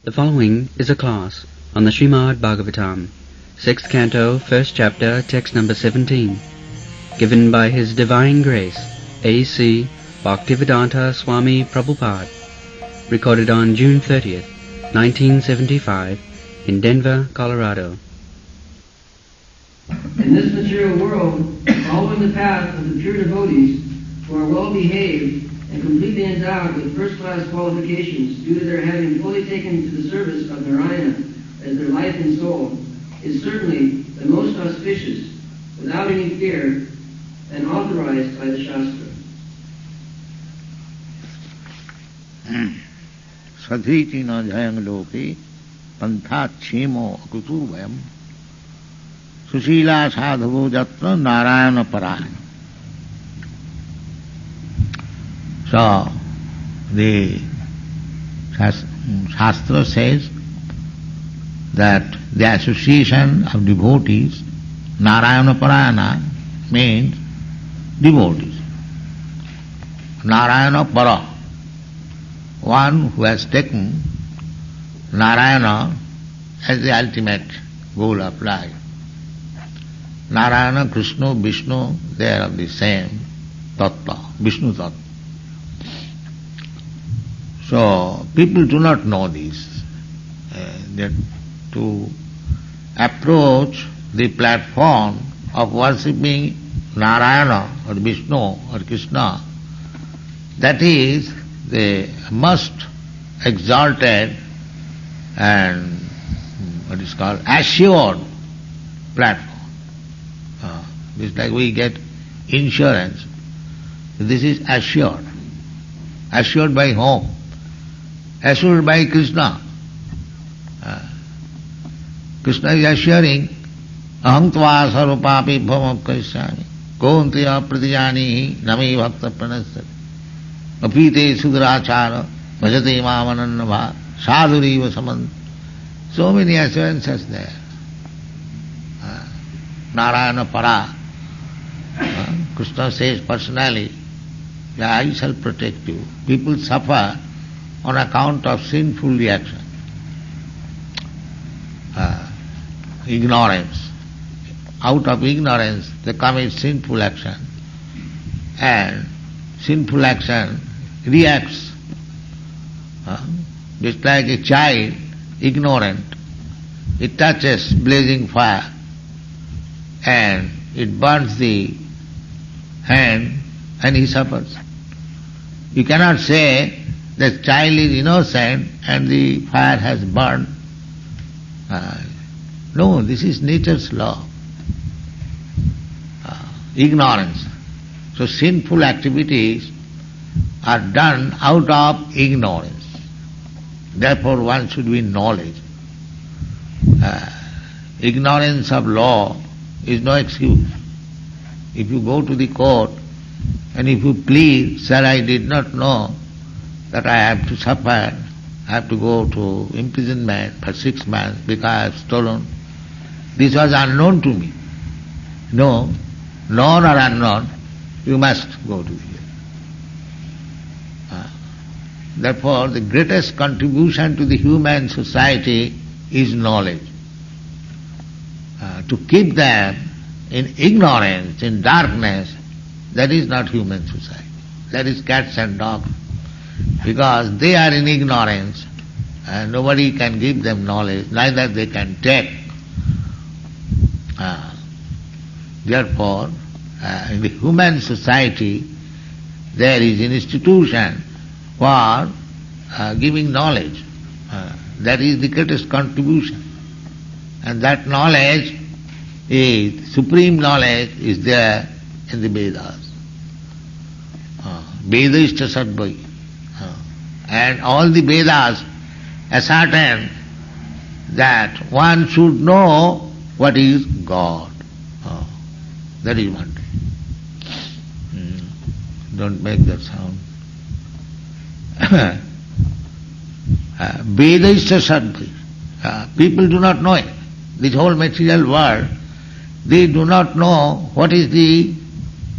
The following is a class on the Srimad Bhagavatam, 6th Canto, 1st Chapter, text number 17, given by His Divine Grace, A.C. Bhaktivedanta Swami Prabhupada, recorded on June 30th, 1975, in Denver, Colorado. In this material world, following the path of the pure devotees who are well behaved and completely endowed with first-class qualifications due to their having fully taken to the service of Narayana as their life and soul, is certainly the most auspicious, without any fear, and authorized by the Shastra. Sadhiti na jayang loke pantha chemo akutu vayam sushila sadhavo jatra narayana paraya. So, the Shastra says that the association of devotees, Narayana Parayana, means devotees. Narayana Para, one who has taken Narayana as the ultimate goal of life. Narayana, Krishna, Vishnu, they are of the same tattva, Vishnu tattva. So, people do not know this. That to approach the platform of worshipping Narayana or Vishnu or Krishna, that is the most exalted and what is called assured platform. It's like we get insurance. This is assured. Assured by whom? Assured by Krishna. Krishna is assuring, aham tva sarvapapi bhavam karishyami kontiya pratijanihi nami bhakta pranasati apite sudrachara bhajate mamanannava sadhuriva samant. So many assurances there. Narayana para. Krishna says personally, I shall protect you. People suffer on account of sinful reaction, ignorance. Out of ignorance they commit sinful action, and sinful action reacts. Just like a child, ignorant, it touches blazing fire and it burns the hand and he suffers. You cannot say the child is innocent and the fire has burned. No, this is nature's law. Ignorance. So sinful activities are done out of ignorance. Therefore one should be in knowledge. Ignorance of law is no excuse. If you go to the court and if you plead, sir, I did not know that I have to suffer, I have to go to imprisonment for 6 months because I have stolen. This was unknown to me. No, known or unknown, you must go to jail. Therefore, the greatest contribution to the human society is knowledge. To keep them in ignorance, in darkness, that is not human society. That is cats and dogs. Because they are in ignorance and nobody can give them knowledge, neither they can take. Therefore, in the human society there is an institution for giving knowledge. That is the greatest contribution. And that knowledge is, supreme knowledge is there in the Vedas. Vedashta Sadvai. And all the Vedas ascertain that one should know what is God. That is one thing. Don't make that sound. Vedashta Sadvai. People do not know it. This whole material world, they do not know what is the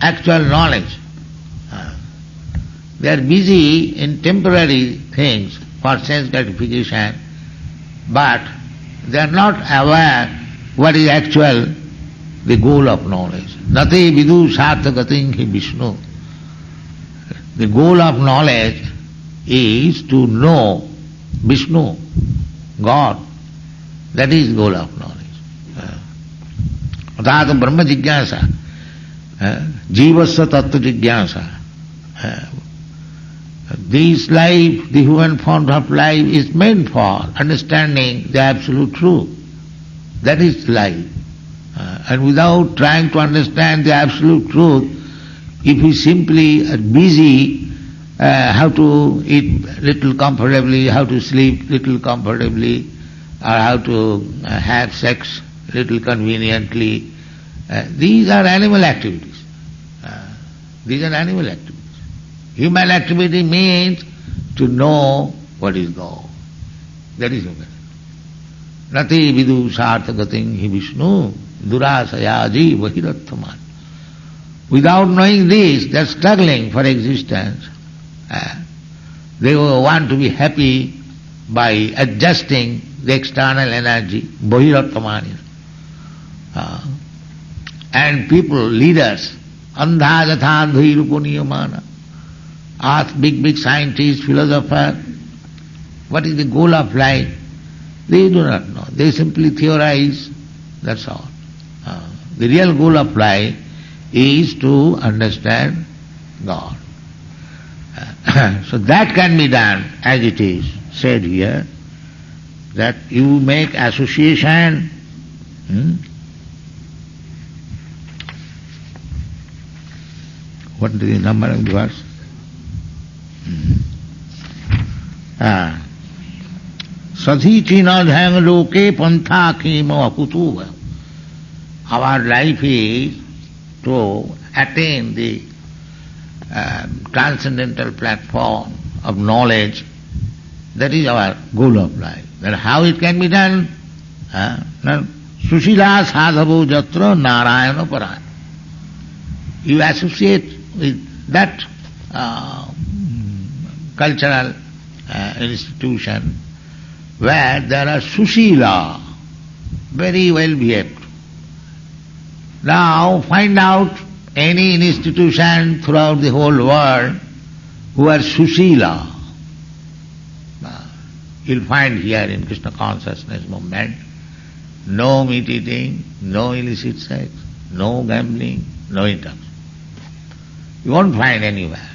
actual knowledge. They are busy in temporary things for sense gratification but they are not aware what is actual the goal of knowledge. Nati vidu sarthagating hi Vishnu. The goal of knowledge is to know Vishnu, God. That is goal of knowledge. Adhata Brahma Jigyasa, Jivasya Tattva Jigyasa. This life, the human form of life, is meant for understanding the absolute truth. That is life. And without trying to understand the absolute truth, if we simply are busy how to eat little comfortably, how to sleep little comfortably, or how to have sex little conveniently, these are animal activities. These are animal activities. Human activity means to know what is God. That is human. Nati vidu sarthagating hi Vishnu durasayaji vahirathaman. Without knowing this, they are struggling for existence. They want to be happy by adjusting the external energy, vahirathaman. And people, leaders, andha jatha andhairupo niyamana. Ask big scientists, philosophers, what is the goal of life? They do not know. They simply theorize, that's all. The real goal of life is to understand God. So that can be done as it is said here, that you make association. What is the number of the verse? Sadhichina dhang loke pantha khema aputuva. Our life is to attain the transcendental platform of knowledge. That is our goal of life. Then how it can be done? Sushila sadhavo jatra narayana parayana. You associate with that cultural institution where there are sushila, very well behaved. Now find out any institution throughout the whole world who are sushila. You'll find here in Krishna consciousness movement, no meat eating, no illicit sex, no gambling, no intercourse. You won't find anywhere.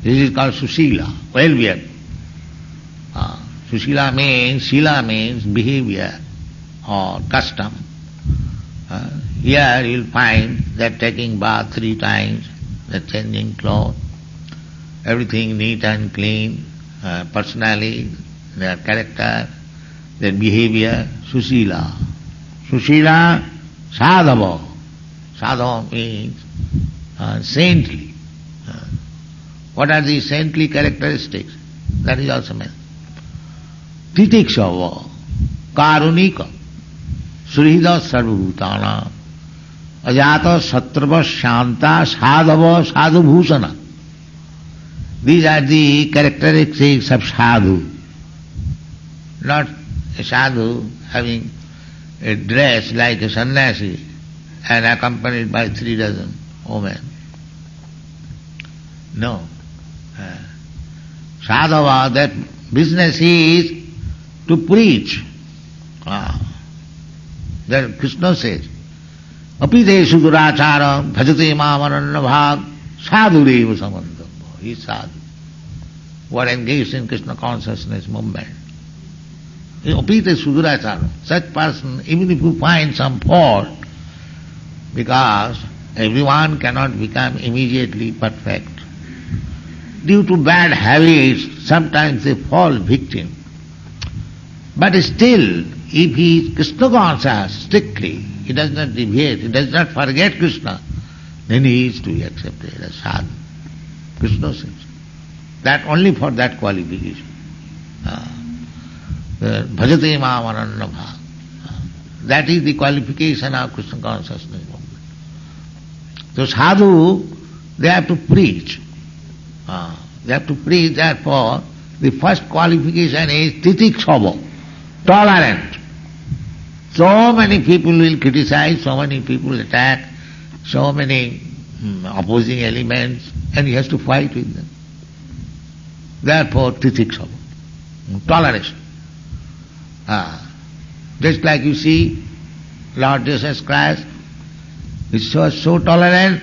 This is called sushila, well behaved. Sushila means, shila means behavior or custom. Here you'll find that taking bath 3 times, that changing clothes, everything neat and clean, personality, their character, their behavior, sushila. Sushila, sadhava. Sadhava means saintly. What are the saintly characteristics? That is also meant. Titikshava, karunika, surhida sarvabhutana, ajata satrava shanta sadhava sadhubhusana. These are the characteristics of sadhu. Not a sadhu having a dress like a sannyasi and accompanied by 3 dozen women. No. Sadhava, that business is to preach. That Krishna says, apideshu duracharam bhajate mamananna bhag sadhureva samantava. He is sadhu. Who are engaged in Krishna consciousness movement. Apideshu duracharam. Such person, even if you find some fault, because everyone cannot become immediately perfect. Due to bad habits, sometimes they fall victim. But still, if he is Krishna conscious strictly, he does not deviate, he does not forget Krishna, then he is to be accepted as sadhu. Krishna says. That only for that qualification. Bhajate mamananna bhag. That is the qualification of Krishna consciousness movement. So sadhu, they have to preach. They have to preach, therefore, the first qualification is titikshava. tolerant. So many people will criticize, so many people attack, so many opposing elements, and he has to fight with them. Therefore, titikshava, toleration. Just like you see, Lord Jesus Christ, he was so tolerant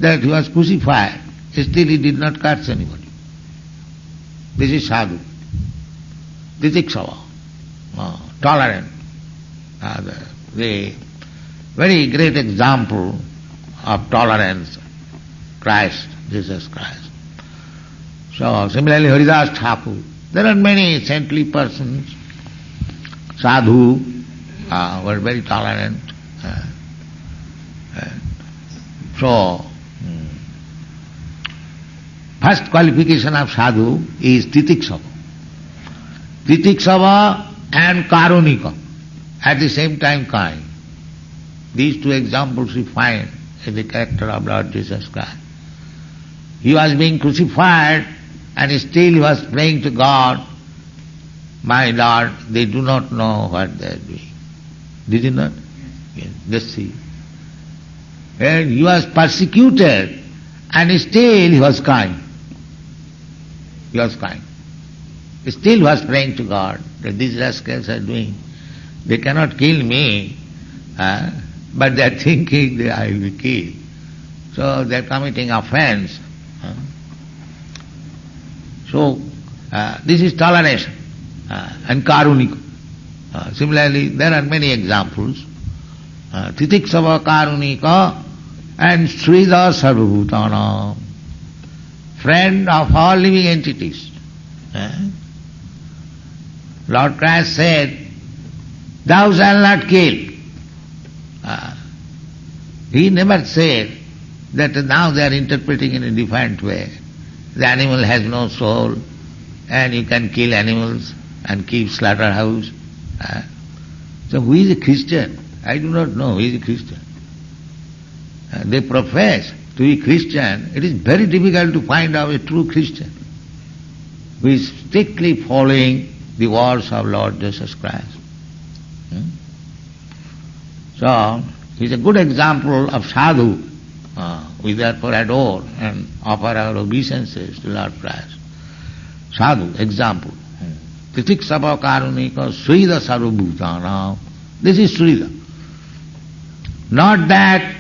that he was crucified. Still he did not curse anybody. This is sadhu. Titikshava, tolerant. The very great example of tolerance, Christ, Jesus Christ. So similarly Haridas Thakur, there are many saintly persons, sadhu, were very tolerant. So first qualification of sadhu is titikshava. Titikshava and karunika, at the same time kind. These two examples we find in the character of Lord Jesus Christ. He was being crucified and still he was praying to God, my Lord, they do not know what they are doing. Did he not? Yes. Just see. And he was persecuted and still he was kind. He was kind. Still he was praying to God that these rascals are doing. They cannot kill me, but they are thinking that I will be killed. So they are committing offense. So this is toleration and karunika. Similarly, there are many examples. Titikshava karunika and Srida Sarvabhutana, friend of all living entities. Lord Christ said, thou shalt not kill. He never said that now they are interpreting in a different way. The animal has no soul and you can kill animals and keep slaughterhouse. So who is a Christian? I do not know who is a Christian. They profess to be Christian. It is very difficult to find out a true Christian who is strictly following the words of Lord Jesus Christ. So, he is a good example of sadhu. We therefore adore and offer our obeisances to Lord Christ. Sadhu, example. Titikshava karunika Srida Sarvabhutana. This is Srida. Not that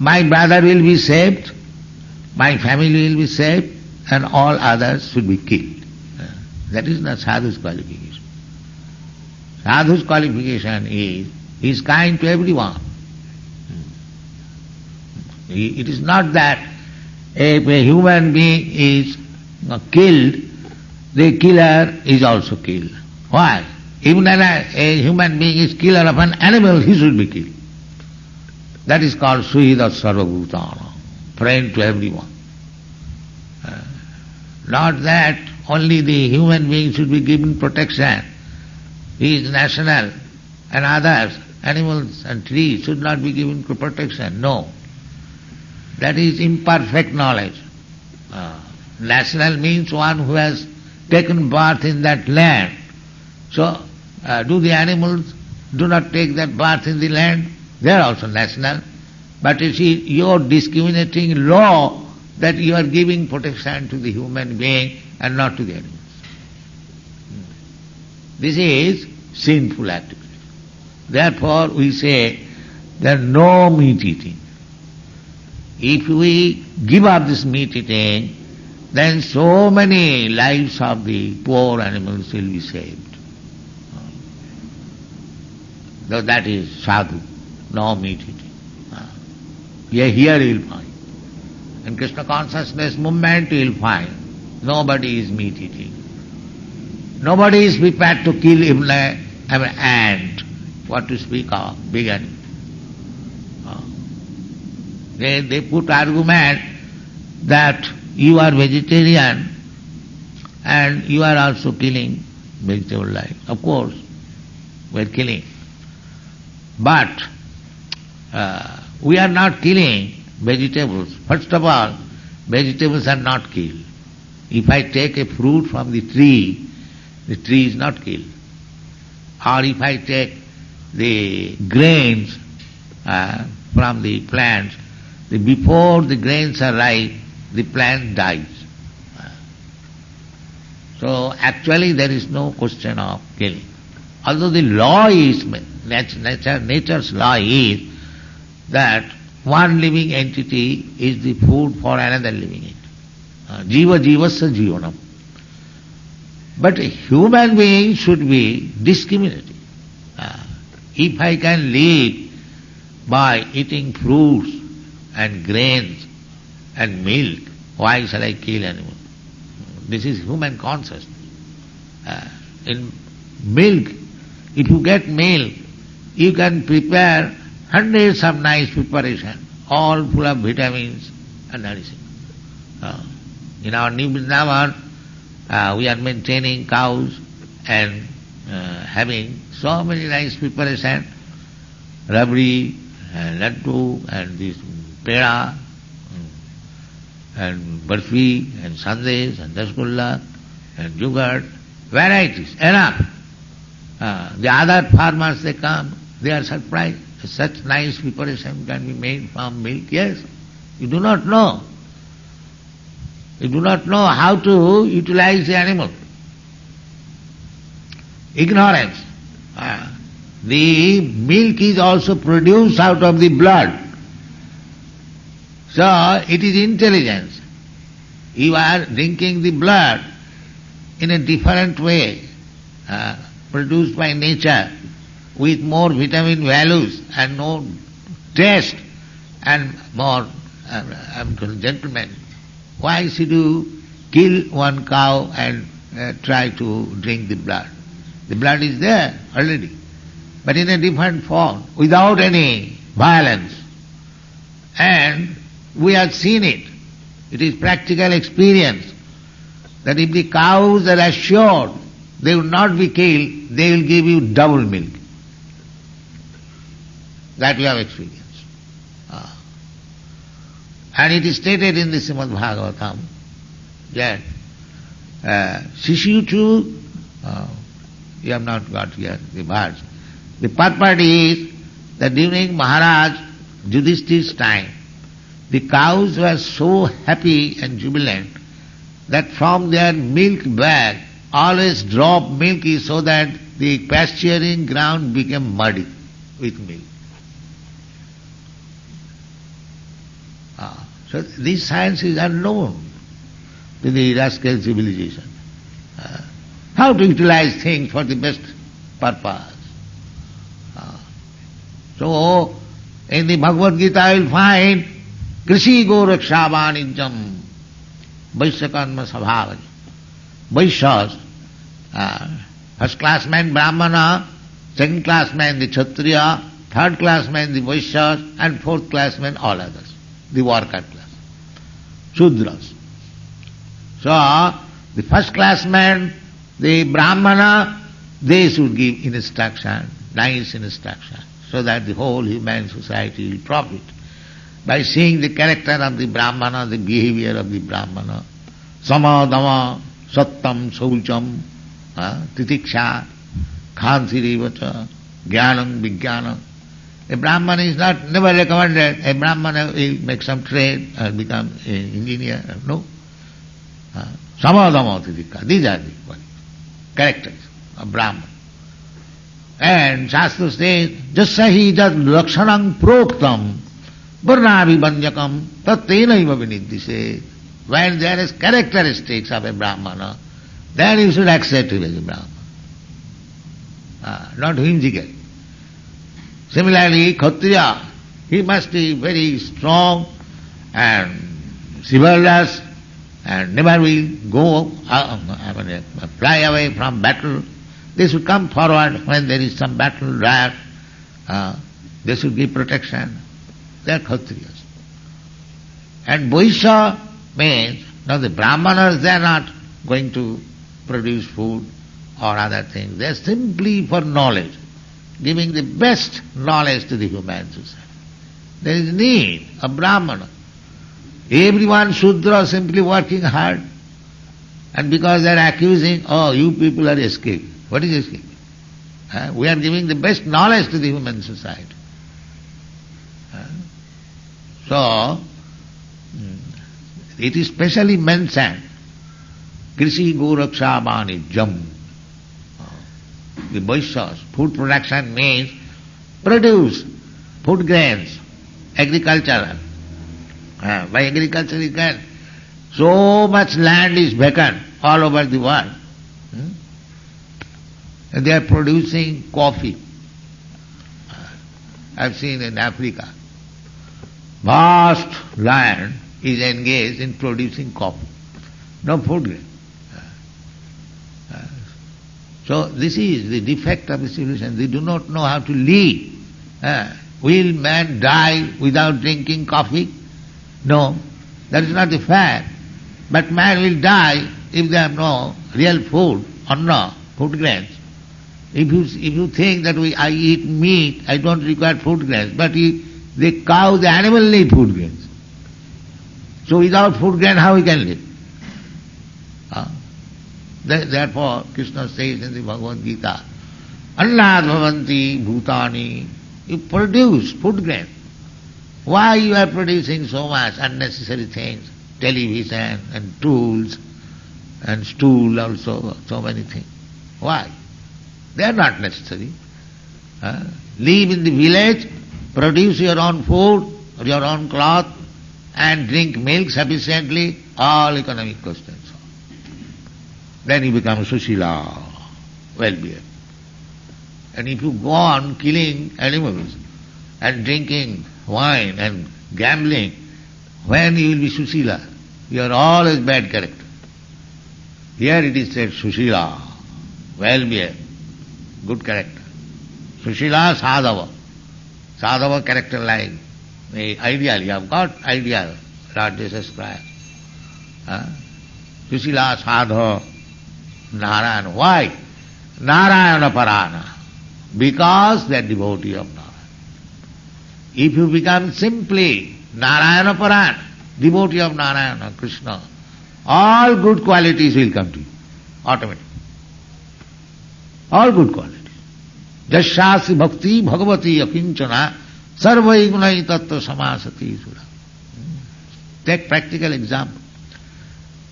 my brother will be saved, my family will be saved, and all others should be killed. That is not sadhu's qualification. Sadhu's qualification is he is kind to everyone. It is not that if a human being is killed, the killer is also killed. Why? Even a human being is killer of an animal, he should be killed. That is called Suhida Sarvabhutana, friend to everyone. Not that only the human being should be given protection. He is national, and others, animals and trees, should not be given protection. No. That is imperfect knowledge. National means one who has taken birth in that land. So, do the animals do not take that birth in the land? They are also national. But you see, your discriminating law that you are giving protection to the human being and not to the animals. This is sinful activity. Therefore, we say there no meat eating. If we give up this meat eating, then so many lives of the poor animals will be saved. Though that is sadhu, no meat eating. Here you will find. In Krishna consciousness movement you will find nobody is meat eating. Nobody is prepared to kill even an ant. What to speak of big animal. They put argument that you are vegetarian and you are also killing vegetable life. Of course, we are killing. But we are not killing vegetables. First of all, vegetables are not killed. If I take a fruit from the tree is not killed. Or if I take the grains from the plants, before the grains are ripe, the plant dies. So actually there is no question of killing. Although the law is, nature's law is that one living entity is the food for another living entity. Jiva jivasya jivanam. But a human being should be discriminating. If I can live by eating fruits and grains and milk, why shall I kill animals? This is human consciousness. In milk, if you get milk, you can prepare hundreds of nice preparations, all full of vitamins and nourishing. In our New Vrindavan, we are maintaining cows and having so many nice preparations, rabri and laddu and this peda and barfi and sandesh and rasgulla and yogurt, varieties, enough. The other farmers, they come, they are surprised. Such nice preparation can be made from milk. Yes, you do not know. You do not know how to utilize the animal. Ignorance. The milk is also produced out of the blood. So it is intelligence. You are drinking the blood in a different way, produced by nature, with more vitamin values and more taste and more gentleman. Why should you kill one cow and try to drink the blood? The blood is there already, but in a different form, without any violence. And we have seen it. It is practical experience that if the cows are assured they will not be killed, they will give you double milk. That we have experienced. And it is stated in the Srimad Bhagavatam that Shishyuchu, you have not got here the verse. The purport is that during Maharaj Yudhishthir's time, the cows were so happy and jubilant that from their milk bag always drop milk so that the pasturing ground became muddy with milk. So this science is unknown to the rascal civilization. How to utilize things for the best purpose. So in the Bhagavad Gita you will find Krishi Goraksha Vanijam Vaishya Karma Sabhavaj. Vaishyas, first class man Brahmana, second class man the Kshatriya, third class man the Vaishyas, and fourth class man all others, the worker class, Shudras. So the first class man, the Brahmana, they should give instruction, nice instruction, so that the whole human society will profit. By seeing the character of the Brahmana, the behavior of the Brahmana, samadama, sattam, saucham, titiksha, khansirivacha, jnanam, vijnanam. A Brahmana is never recommended. A Brahmana will make some trade or become an engineer. No. Samadama, titikka. These are the characters of Brahmana. And Shastra says, jasahi jad lakshanam proktam varnabhibanjakam tattenaiva viniddhise. When there is characteristics of a Brahmana, then you should accept him as a Brahmana. Not whimsical. Similarly, Kshatriya, he must be very strong and chivalrous and never will go, fly away from battle. They should come forward when there is some battle, riot. They should give protection. They are Kshatriyas. And Vaishya means, now the Brahmanas, they are not going to produce food or other things. They are simply for knowledge, giving the best knowledge to the human society. There is need of Brahmana. Everyone Shudra simply working hard. And because they are accusing, oh, you people are escaping. What is escaping? We are giving the best knowledge to the human society. So, it is specially mentioned, Krishi Goraksha Vanijam. The Vaishyas, food production means produce food grains, agricultural. By agriculture you can. So much land is vacant all over the world. And they are producing coffee. I've seen in Africa, vast land is engaged in producing coffee. No food grain. So this is the defect of the civilization. They do not know how to live. Will man die without drinking coffee? No, that is not the fact. But man will die if they have no real food, anna, food grains. If you think that I eat meat, I don't require food grains, but the cow, the animal need food grains. So without food grain, how we can live? Therefore, Krishna says in the Bhagavad Gita, Annad bhavanti bhutani, you produce food grain. Why you are producing so much unnecessary things? Television and tools and stool also, so many things. Why? They are not necessary. Live in the village, produce your own food, your own cloth, and drink milk sufficiently, all economic questions. Then you become Sushila, well-behaved. And if you go on killing animals and drinking wine and gambling, when you will be Sushila? You are always bad character. Here it is said Sushila, well-behaved, good character. Sushila, Sadhava. Sadhava character like the ideal, you have got ideal, Lord Jesus Christ. Sushila, Sadhava, Narayana. Why? Narayana Parana. Because they are devotee of Narayana. If you become simply Narayana Parana, devotee of Narayana, Krishna, all good qualities will come to you, automatically. All good qualities. Jasyasi bhakti bhagavati akinchana sarvai gunai tattva samasati sura. Take practical example.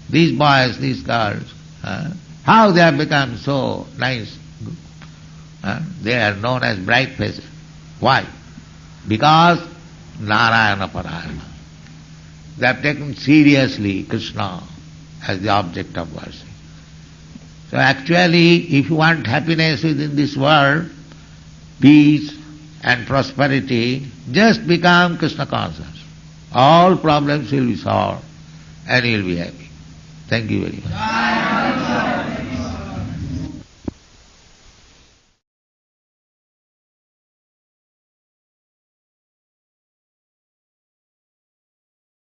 These boys, these girls, how they have become so nice. They are known as bright faces. Why? Because Narayana Parayana. They have taken seriously Krishna as the object of worship. So actually, if you want happiness within this world, peace and prosperity, just become Krishna conscious. All problems will be solved and you will be happy. Thank you very much.